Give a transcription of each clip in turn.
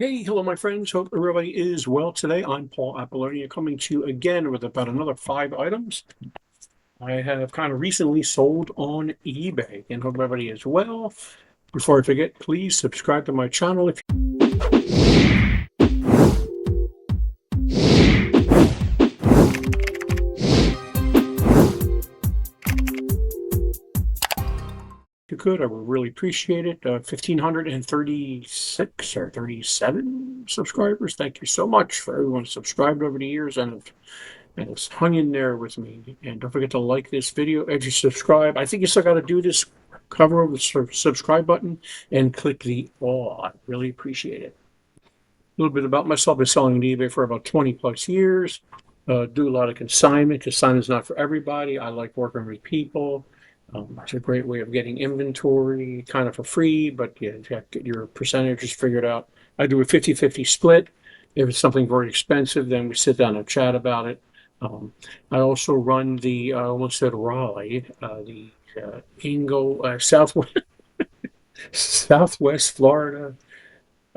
Hey, hello, my friends. Hope everybody is well today. I'm Paul Apollonia coming to you again with about another 5 items I have kind of recently sold on eBay, and hope everybody is well. Before I forget, please subscribe to my channel if you could. I would really appreciate it. 1,536 or 37 subscribers. Thank you so much for everyone subscribed over the years and it's hung in there with me. And don't forget to like this video as you subscribe. I think you still got to do this. Cover over the subscribe button and click the all. I really appreciate it. A little bit about myself. I've been selling on eBay for about 20 plus years. Do a lot of consignment. Consignment is not for everybody. I like working with people. It's a great way of getting inventory kind of for free, but yeah, you have to get your percentages figured out. I do a 50-50 split. If it's something very expensive, then we sit down and chat about it. I also run the, I almost said Raleigh, the Ingo, Southwest Florida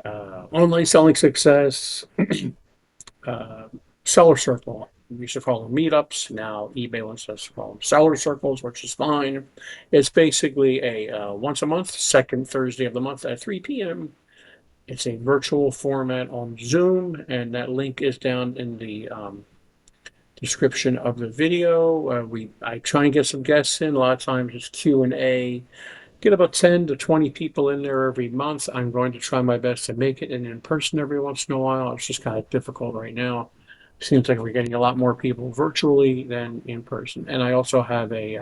online selling success, uh, seller circle. We used to call them meetups. Now eBay wants us to call them seller circles, which is fine. It's basically a once a month, second Thursday of the month at 3 p.m. It's a virtual format on Zoom, and that link is down in the description of the video. I try and get some guests in. A lot of times it's Q&A. Get about 10 to 20 people in there every month. I'm going to try my best to make it in person every once in a while. It's just kind of difficult right now. Seems like we're getting a lot more people virtually than in person. And I also have a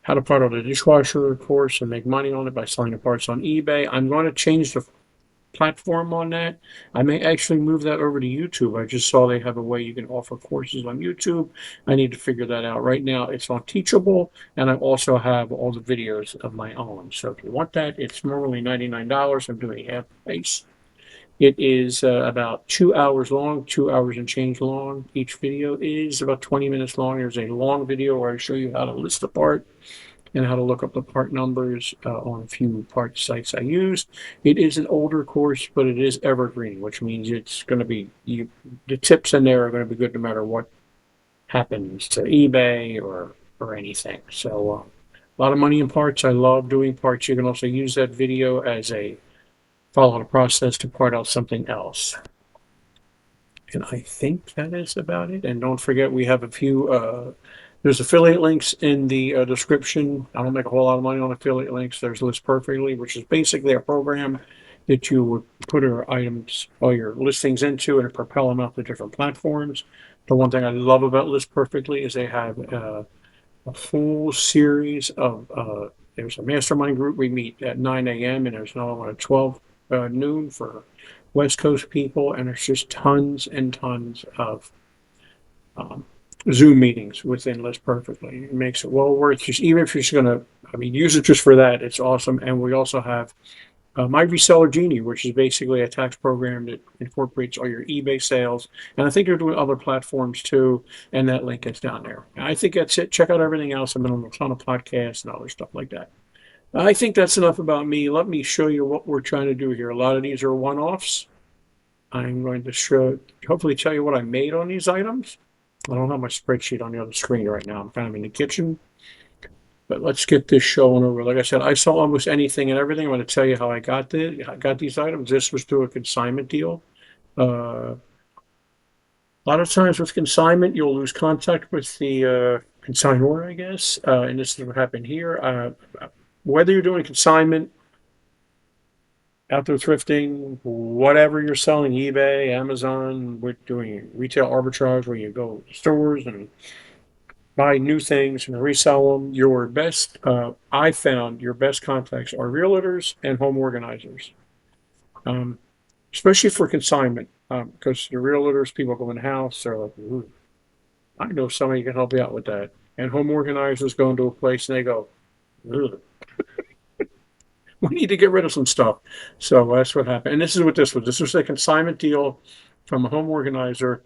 how to part out a dishwasher course and make money on it by selling the parts on eBay. I'm going to change the platform on that. I may actually move that over to YouTube. I just saw they have a way you can offer courses on YouTube. I need to figure that out. Right now it's on Teachable, and I also have all the videos of my own. So if you want that, it's normally $99. I'm doing half price. It is about 2 hours long, 2 hours and change long. Each video is about 20 minutes long. There's a long video where I show you how to list the part and how to look up the part numbers on a few part sites I use. It is an older course, but it is evergreen, which means it's going to be, the tips in there are going to be good no matter what happens to eBay or anything. So a lot of money in parts. I love doing parts. You can also use that video as a follow the process to part out something else. And I think that is about it. And don't forget, we have a few, there's affiliate links in the description. I don't make a whole lot of money on affiliate links. There's List Perfectly, which is basically a program that you would put your items or your listings into and propel them out to different platforms. The one thing I love about List Perfectly is they have a full series of, there's a mastermind group. We meet at 9 a.m. and there's another one at 12 noon for West Coast people, and there's just tons and tons of Zoom meetings within List Perfectly. It makes it well worth just, even if you're just going to, I mean, use it just for that. It's awesome. And we also have My Reseller Genie, which is basically a tax program that incorporates all your eBay sales. And I think they're doing other platforms too. And that link is down there. I think that's it. Check out everything else. I've been on a ton of podcasts and other stuff like that. I think that's enough about me. Let me show you what we're trying to do here. A lot of these are one-offs. I'm going to hopefully tell you what I made on these items. I don't have my spreadsheet on the other screen right now. I'm kind of in the kitchen. But let's get this show on over. Like I said, I sell almost anything and everything. I'm going to tell you how I got these items. This was through a consignment deal. A lot of times with consignment, you'll lose contact with the consignor, I guess. And this is what happened here. Whether you're doing consignment, outdoor thrifting, whatever you're selling, eBay, Amazon, we're doing retail arbitrage where you go to stores and buy new things and resell them. I found your best contacts are realtors and home organizers, um, especially for consignment, because the realtors, people go in the house, they're like, ooh, I know somebody can help you out with that. And home organizers go into a place and they go, ugh, we need to get rid of some stuff. So that's what happened. And this is what this was. This was a consignment deal from a home organizer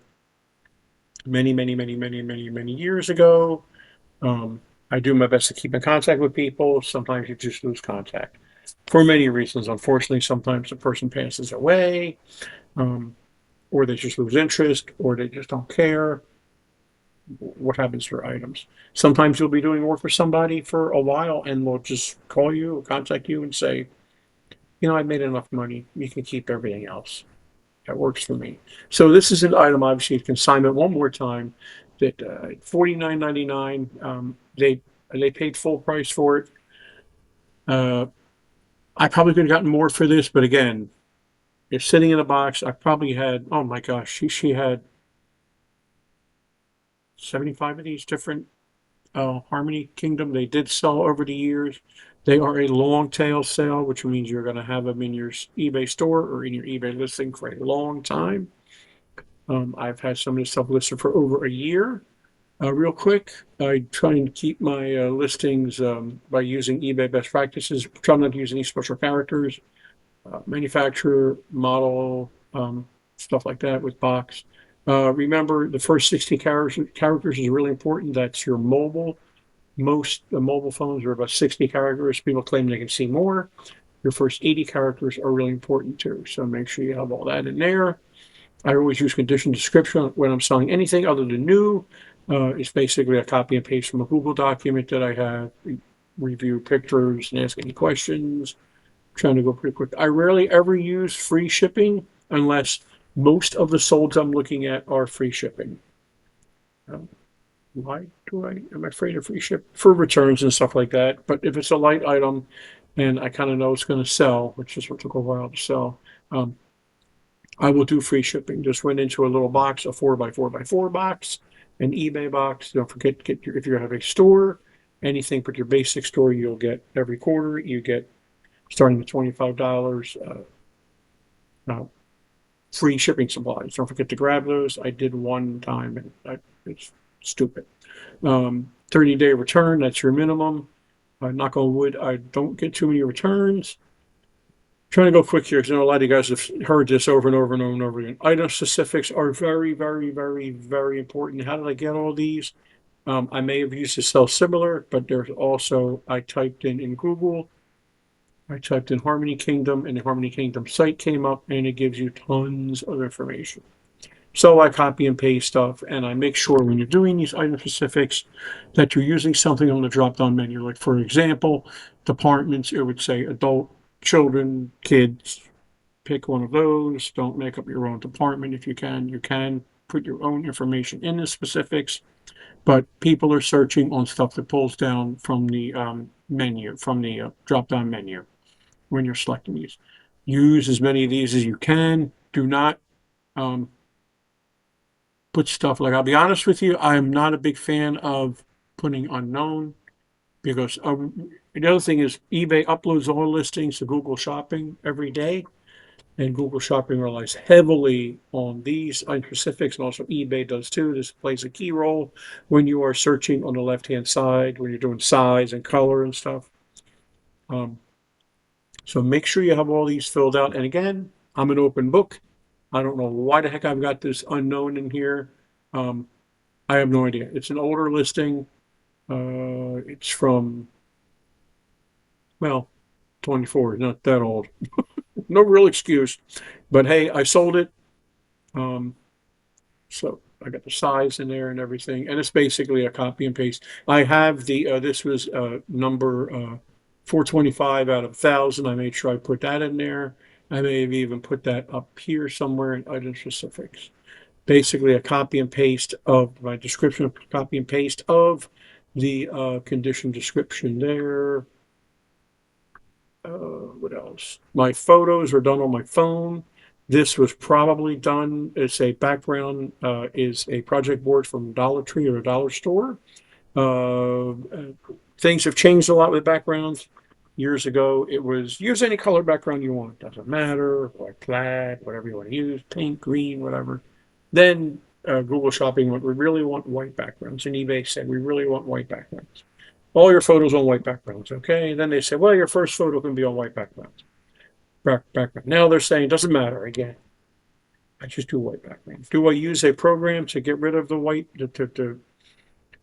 many, many, many, many, many, many years ago. I do my best to keep in contact with people. Sometimes you just lose contact. for many reasons. Unfortunately, sometimes the person passes away, or they just lose interest, or they just don't care. What happens to your items? Sometimes you'll be doing work for somebody for a while, and they'll just call you or contact you and say, I made enough money. You can keep everything else. That works for me. So this is an item, obviously, consignment one more time. That $49.99. They paid full price for it. I probably could have gotten more for this, but again, it's sitting in a box. I probably had, oh my gosh, she had 75 of these different Harmony Kingdom. They did sell over the years. They are a long tail sale, which means you're going to have them in your eBay store or in your eBay listing for a long time. I've had some of this stuff listed for over a year. Real quick, I try and keep my listings by using eBay best practices. Try not to use any special characters, manufacturer, model, stuff like that with box. Remember, the first 60 characters is really important. That's your mobile. Most mobile phones are about 60 characters. People claim they can see more. Your first 80 characters are really important too. So make sure you have all that in there. I always use condition description when I'm selling anything other than new. It's basically a copy and paste from a Google document that I have. Review pictures and ask any questions. I'm trying to go pretty quick. I rarely ever use free shipping unless most of the solds I'm looking at are free shipping. Why am I afraid of free ship for returns and stuff like that? But if it's a light item and I kind of know it's going to sell, which is what took a while to sell, I will do free shipping. Just went into a little box, a 4x4x4 box, an eBay box. Don't forget, if you have a store, anything but your basic store, you'll get every quarter. You get starting at $25 free shipping supplies. Don't forget to grab those. I did one time, and it's stupid. 30-day return, that's your minimum. Knock on wood, I don't get too many returns. Trying to go quick here because I know a lot of you guys have heard this over and over and over and over again. Item specifics are very, very, very, very important. How did I get all these? I may have used to sell similar, but there's also, I typed in Google, I typed in Harmony Kingdom, and the Harmony Kingdom site came up, and it gives you tons of information. So I copy and paste stuff, and I make sure when you're doing these item specifics that you're using something on the drop-down menu. Like, for example, departments, it would say adult, children, kids. Pick one of those. Don't make up your own department if you can. You can put your own information in the specifics, but people are searching on stuff that pulls down from the menu, from the drop-down menu when you're selecting these. Use as many of these as you can. Do not put stuff like, I'll be honest with you, I'm not a big fan of putting unknown because the other thing is eBay uploads all listings to Google Shopping every day, and Google Shopping relies heavily on these specifics, and also eBay does too. This plays a key role when you are searching on the left-hand side, when you're doing size and color and stuff. So make sure you have all these filled out. And again, I'm an open book. I don't know why the heck I've got this unknown in here. I have no idea. It's an older listing. It's from, well, 24, not that old. No real excuse. But hey, I sold it. So I got the size in there and everything. And it's basically a copy and paste. I have this was number 425 out of 1,000. I made sure I put that in there. I may have even put that up here somewhere in item specifics. Basically a copy and paste of my description, copy and paste of the condition description there. What else? My photos are done on my phone. This was probably done, it's a background, is a project board from Dollar Tree or a dollar store. Things have changed a lot with backgrounds. Years ago, it was use any color background you want. Doesn't matter, or plaid, whatever you want to use, pink, green, whatever. Then Google Shopping went, we really want white backgrounds. And eBay said, we really want white backgrounds. All your photos on white backgrounds, okay? And then they said, well, your first photo can be on white backgrounds. Background. Now they're saying, it doesn't matter again. I just do white backgrounds. Do I use a program to get rid of the white, to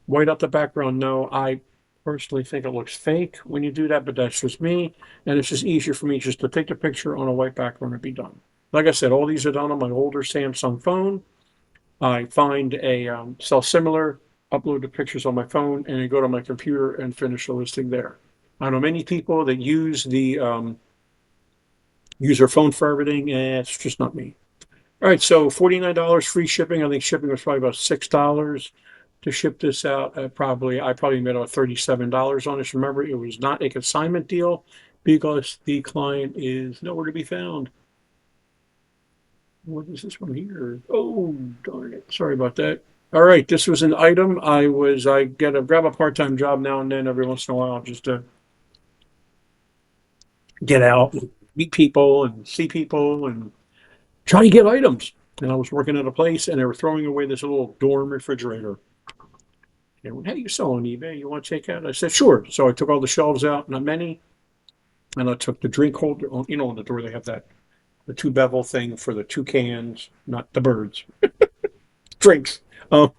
white up the background? No, I personally think it looks fake when you do that, but that's just me. And it's just easier for me just to take the picture on a white background and be done. Like I said, all these are done on my older Samsung phone. I find a sell similar, upload the pictures on my phone, and then go to my computer and finish the listing there. I know many people that use their phone for everything, and it's just not me. All right, so $49 free shipping. I think shipping was probably about $6 to ship this out. I probably made about $37 on this. Remember, it was not a consignment deal because the client is nowhere to be found. What is this one here? Oh, darn it. Sorry about that. All right, this was an item. I grab a part-time job now and then every once in a while just to get out, meet people and see people and try to get items. And I was working at a place and they were throwing away this little dorm refrigerator. They went, hey, you sell on eBay? You want to take it? I said, sure. So I took all the shelves out, not many, and I took the drink holder. On the door they have the two bevel thing for the two cans, not the birds, drinks. Um,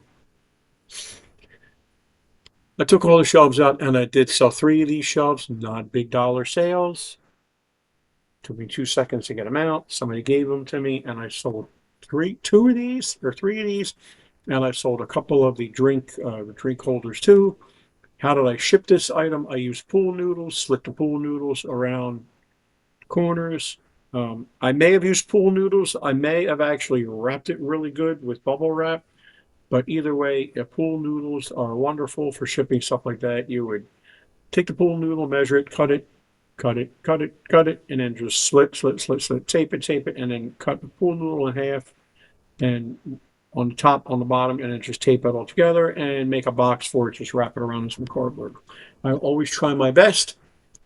I took all the shelves out and I did sell three of these shelves, not big dollar sales. Took me 2 seconds to get them out. Somebody gave them to me and I sold three of these, and I sold a couple of the drink holders too. How did I ship this item? I used pool noodles, slit the pool noodles around corners. I may have used pool noodles. I may have actually wrapped it really good with bubble wrap. But either way, pool noodles are wonderful for shipping stuff like that. You would take the pool noodle, measure it, cut it, and then just slit, tape it, and then cut the pool noodle in half and on the top, on the bottom, and then just tape it all together and make a box for it. Just wrap it around in some cardboard. I always try my best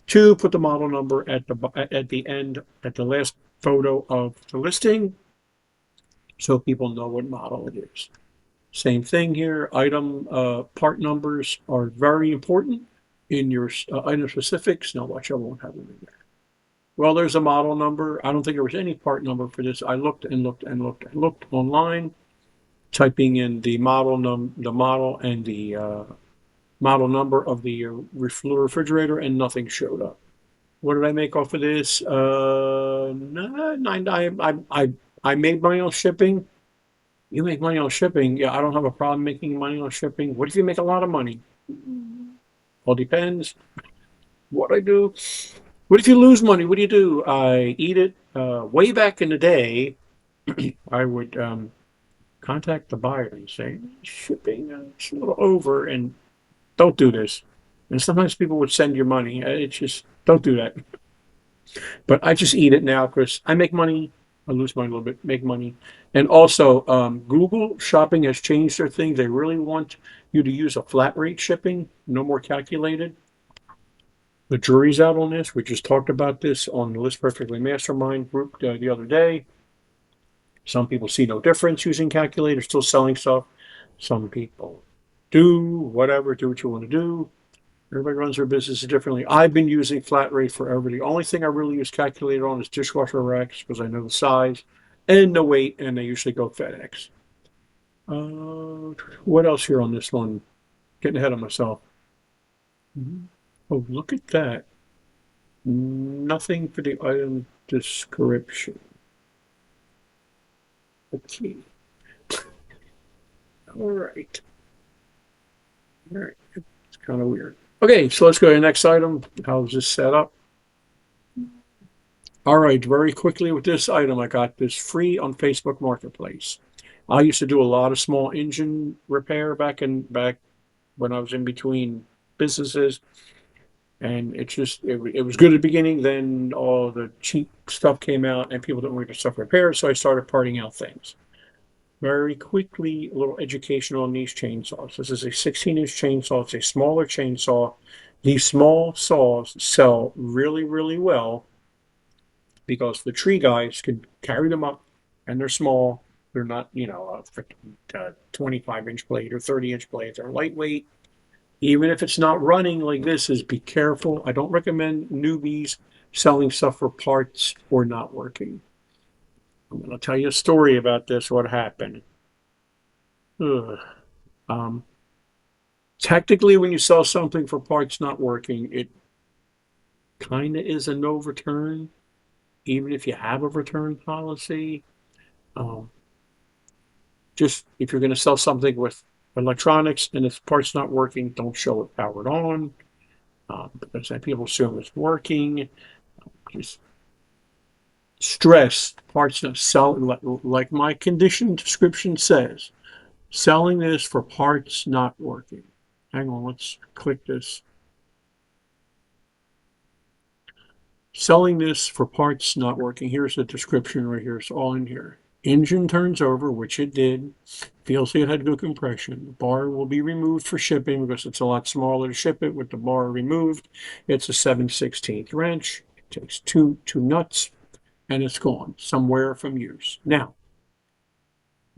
to put the model number at the end, at the last photo of the listing, so people know what model it is. Same thing here. Item part numbers are very important in your item specifics. Now watch, I won't have them in there. Well, there's a model number. I don't think there was any part number for this. I looked online, typing in the model and the model number of the refrigerator, and nothing showed up. What did I make off of this? I made money on shipping. You make money on shipping. Yeah, I don't have a problem making money on shipping. What if you make a lot of money? All depends what I do. What if you lose money? What do you do? I eat it. Way back in the day, I would contact the buyer and say, shipping, it's a little over, and don't do this. And sometimes people would send you money. It's just, don't do that. But I just eat it now because I make money. I lose money a little bit, make money. And also, Google Shopping has changed their thing. They really want you to use a flat rate shipping, no more calculated. The jury's out on this. We just talked about this on the List Perfectly Mastermind group the other day. Some people see no difference using calculators, still selling stuff. Some people do whatever, do what you want to do. Everybody runs their businesses differently. I've been using flat rate forever. The only thing I really use calculator on is dishwasher racks because I know the size and the weight, and they usually go FedEx. What else here on this one? Getting ahead of myself. Oh, look at that. Nothing for the item description. Okay. All right. All right. It's kind of weird. Okay, so let's go to the next item. How's this set up? All right, very quickly with this item, I got this free on Facebook Marketplace. I used to do a lot of small engine repair back when I was in between businesses, and it was good at the beginning. Then all the cheap stuff came out, and people didn't want to get stuff repaired, so I started parting out things. Very quickly, a little education on these chainsaws. This is a 16-inch chainsaw. It's a smaller chainsaw. These small saws sell really, really well because the tree guys can carry them up, and they're small. They're not, a 25-inch blade or 30-inch blades. They're lightweight. Even if it's not running like this, be careful. I don't recommend newbies selling stuff for parts or not working. I'm going to tell you a story about this, what happened. Technically, when you sell something for parts not working, it kind of is a no return, even if you have a return policy. Um, just if you're going to sell something with electronics and if parts not working, don't show it powered on, because then people assume it's working. Just stress parts not sell, like my condition description says, selling this for parts not working. Hang on, let's click this. Selling this for parts not working. Here's the description right here. It's all in here. Engine turns over, which it did. Feels it had good compression. The bar will be removed for shipping because it's a lot smaller to ship it with the bar removed. It's a 7/16 wrench. It takes two nuts, and it's gone. Some wear from use. Now,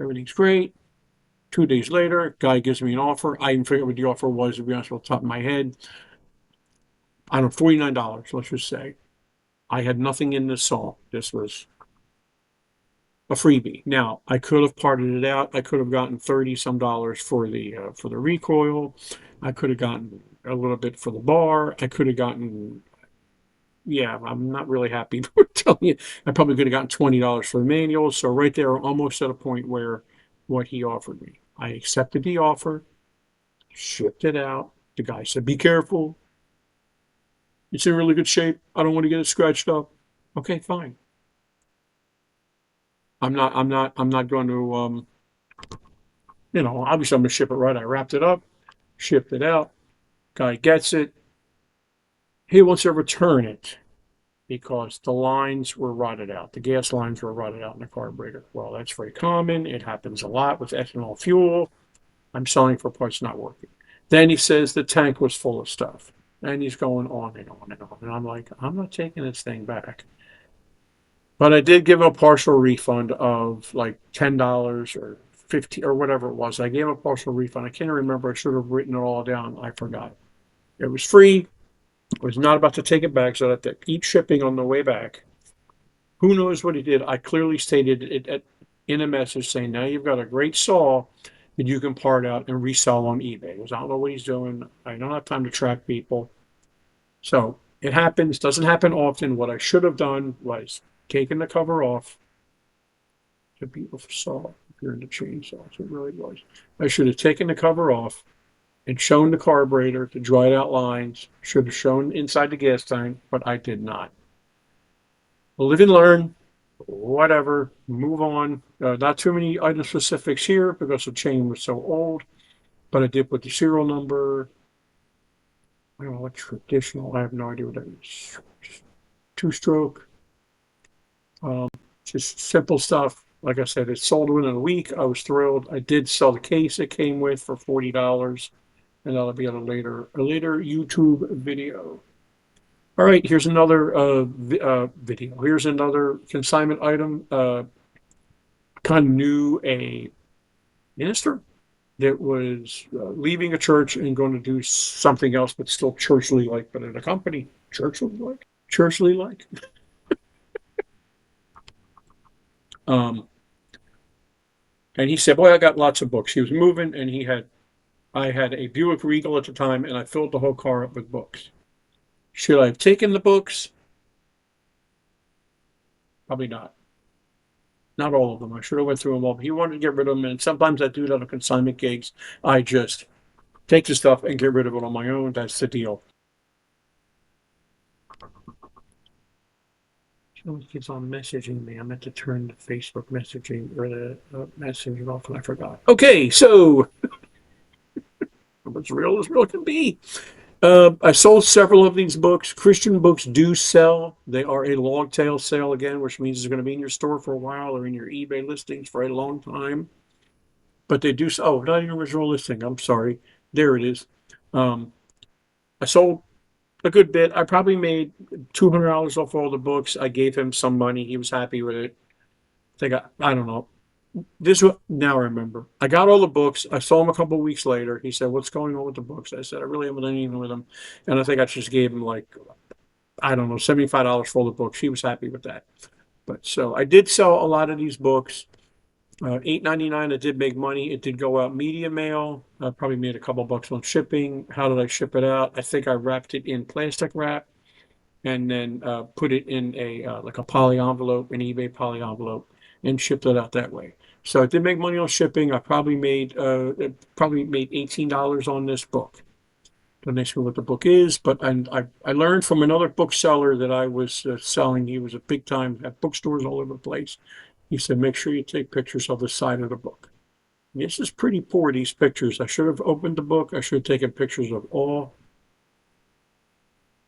everything's great. 2 days later, guy gives me an offer. I didn't figure what the offer was, to be honest, off the top of my head. I don't know, $49, let's just say. I had nothing in this saw. This was a freebie. Now, I could have parted it out. I could have gotten 30 some dollars for the recoil. I could have gotten a little bit for the bar. I could have gotten, yeah, I'm not really happy telling you. I probably could have gotten $20 for the manual. So right there, almost at a point where what he offered me. I accepted the offer, shipped it out. The guy said, "Be careful. It's in really good shape. I don't want to get it scratched up." Okay, fine. I'm not going to, obviously I'm going to ship it right. I wrapped it up, shipped it out. Guy gets it. He wants to return it because the lines were rotted out. The gas lines were rotted out in the carburetor. Well, that's very common. It happens a lot with ethanol fuel. I'm selling for parts not working. Then he says the tank was full of stuff. And he's going on and on and on. And I'm like, I'm not taking this thing back. But I did give a partial refund of like $10 or 50 or whatever it was. I gave a partial refund. I can't remember. I should have written it all down. I forgot. It was free. I was not about to take it back, so I had to eat shipping on the way back. Who knows what he did? I clearly stated it in a message saying, now you've got a great saw that you can part out and resell on eBay. I don't know what he's doing. I don't have time to track people. So it happens. Doesn't happen often. What I should have done was taken the cover off. It's a beautiful saw if you're into chainsaws. It really was. I should have taken the cover off and shown the carburetor, the dried out lines. Should have shown inside the gas tank, but I did not. Live and learn. Whatever. Move on. Not too many item specifics here because the chain was so old, but I did put the serial number. I don't know what traditional. I have no idea what that is. Two-stroke. Just simple stuff. Like I said, it sold within a week. I was thrilled. I did sell the case it came with for $40, and that'll be on a later YouTube video. All right, here's another video. Here's another consignment item. Kind of knew a minister that was leaving a church and going to do something else, but still churchly like, but in a company, churchly like. And he said, "Boy, I got lots of books." He was moving, and I had a Buick Regal at the time, and I filled the whole car up with books. Should I have taken the books? Probably not. Not all of them. I should have went through them all. But he wanted to get rid of them, and sometimes I do that on consignment gigs. I just take the stuff and get rid of it on my own. That's the deal. Someone keeps on messaging me. I meant to turn the Facebook messaging or the messaging off, and I forgot. Okay, so what's real as real can be. I sold several of these books. Christian books do sell. They are a long tail sale again, which means they're going to be in your store for a while or in your eBay listings for a long time. But they do. Oh, not in your original listing. I'm sorry. There it is. I sold a good bit. I probably made $200 off all the books. I gave him some money. He was happy with it. I don't know. Now I remember. I got all the books. I saw him a couple of weeks later. He said, "What's going on with the books?" I said, "I really haven't done anything with them." And I think I just gave him like, I don't know, $75 for all the books. He was happy with that. But so I did sell a lot of these books. $8.99. It did make money. It did go out media mail. I probably made a couple bucks on shipping. How did I ship it out? I think I wrapped it in plastic wrap and then put it in a like a poly envelope, an eBay poly envelope, and shipped it out that way. So I did make money on shipping. I probably made $18 on this book. Don't ask me what the book is, but I learned from another bookseller that I was selling. He was a big time at bookstores all over the place. He said, make sure you take pictures of the side of the book. And this is pretty poor, these pictures. I should have opened the book. I should have taken pictures of all.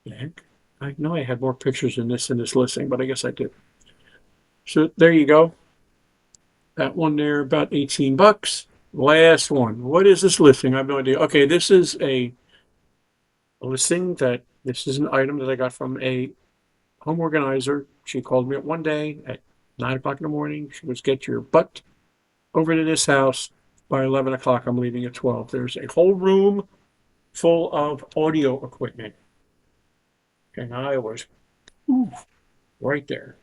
The heck? I know I had more pictures in this listing, but I guess I did. So there you go. That one there, about 18 bucks. Last one. What is this listing? I have no idea. Okay, this is a listing this is an item that I got from a home organizer. She called me up one day at 9 o'clock in the morning. She goes, get your butt over to this house by 11 o'clock. I'm leaving at 12. There's a whole room full of audio equipment. And I was right there.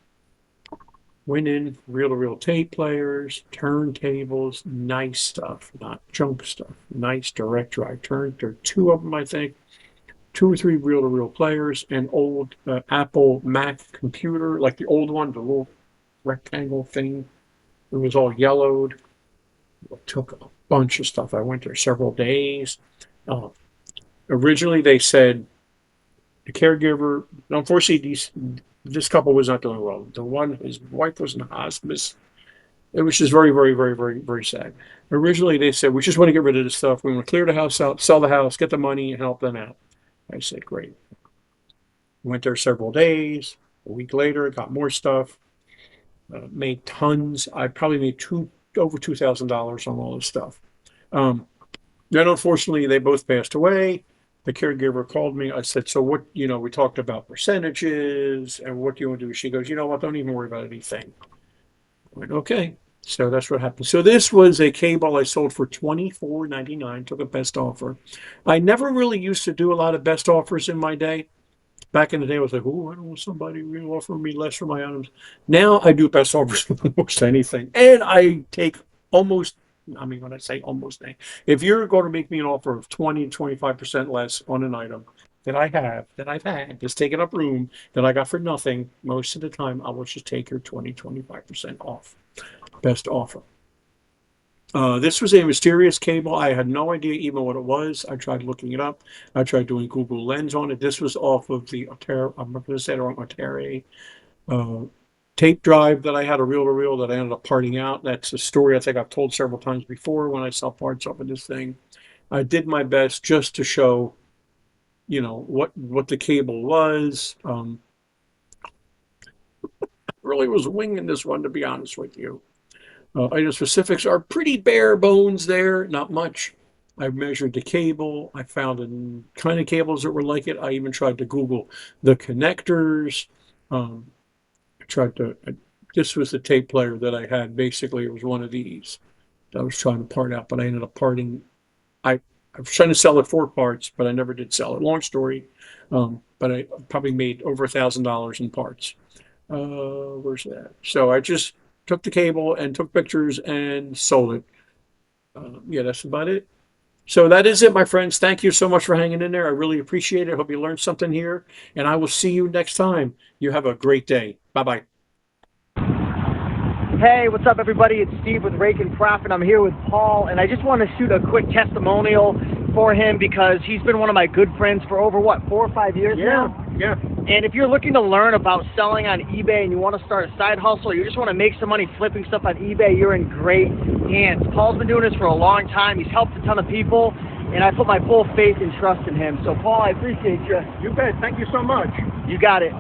Went in, reel-to-reel tape players, turntables, nice stuff, not junk stuff. Nice direct drive turn. There are two of them, I think. 2 or 3 reel-to-reel players, an old Apple Mac computer, like the old one, the little rectangle thing. It was all yellowed. It took a bunch of stuff. I went there several days. Originally, they said the caregiver, unfortunately, this couple was not doing well. His wife was in hospice. It was just very, very, very, very, very sad. Originally, they said, we just want to get rid of this stuff. We want to clear the house out, sell the house, get the money, and help them out. I said, great. Went there several days. A week later, got more stuff. Made tons. I probably made over $2,000 on all this stuff. Then, unfortunately, they both passed away. The caregiver called me. I said, so what, we talked about percentages and what do you want to do? She goes, you know what, don't even worry about anything. I went, okay. So that's what happened. So this was a cable I sold for $24.99, took a best offer. I never really used to do a lot of best offers in my day. Back in the day, I was like, oh, I don't want somebody really offering me less for my items. Now I do best offers for almost anything. And I take almost, when I say almost anything, if you're going to make me an offer of 20 to 25% less on an item that I've had, that's taken up room, that I got for nothing, most of the time, I will just take your 20, 25% off. Best offer. This was a mysterious cable. I had no idea even what it was. I tried looking it up. I tried doing Google Lens on it. This was off of the I'm not going to say it wrong, Atari tape drive that I had, a reel-to-reel that I ended up parting out. That's a story I think I've told several times before when I sell parts off of this thing. I did my best just to show, what the cable was. Really was winging this one, to be honest with you. Item specifics are pretty bare bones there, not much. I measured the cable. I found the kind of cables that were like it. I even tried to Google the connectors. This was the tape player that I had. Basically, it was one of these that I was trying to part out, but I ended up parting. I was trying to sell it 4 parts, but I never did sell it. Long story, but I probably made over $1,000 in parts. Where's that? So I just took the cable and took pictures and sold it. Yeah, that's about it. So that is it, my friends. Thank you so much for hanging in there. I really appreciate it. Hope you learned something here, and I will see you next time. You have a great day. Bye-bye. Hey, what's up, everybody? It's Steve with Rake and Profit. I'm here with Paul, and I just want to shoot a quick testimonial for him because he's been one of my good friends for over, 4 or 5 years now? Yeah. And if you're looking to learn about selling on eBay and you want to start a side hustle, or you just want to make some money flipping stuff on eBay, you're in great hands. Paul's been doing this for a long time. He's helped a ton of people, and I put my full faith and trust in him. So, Paul, I appreciate you. You bet. Thank you so much. You got it.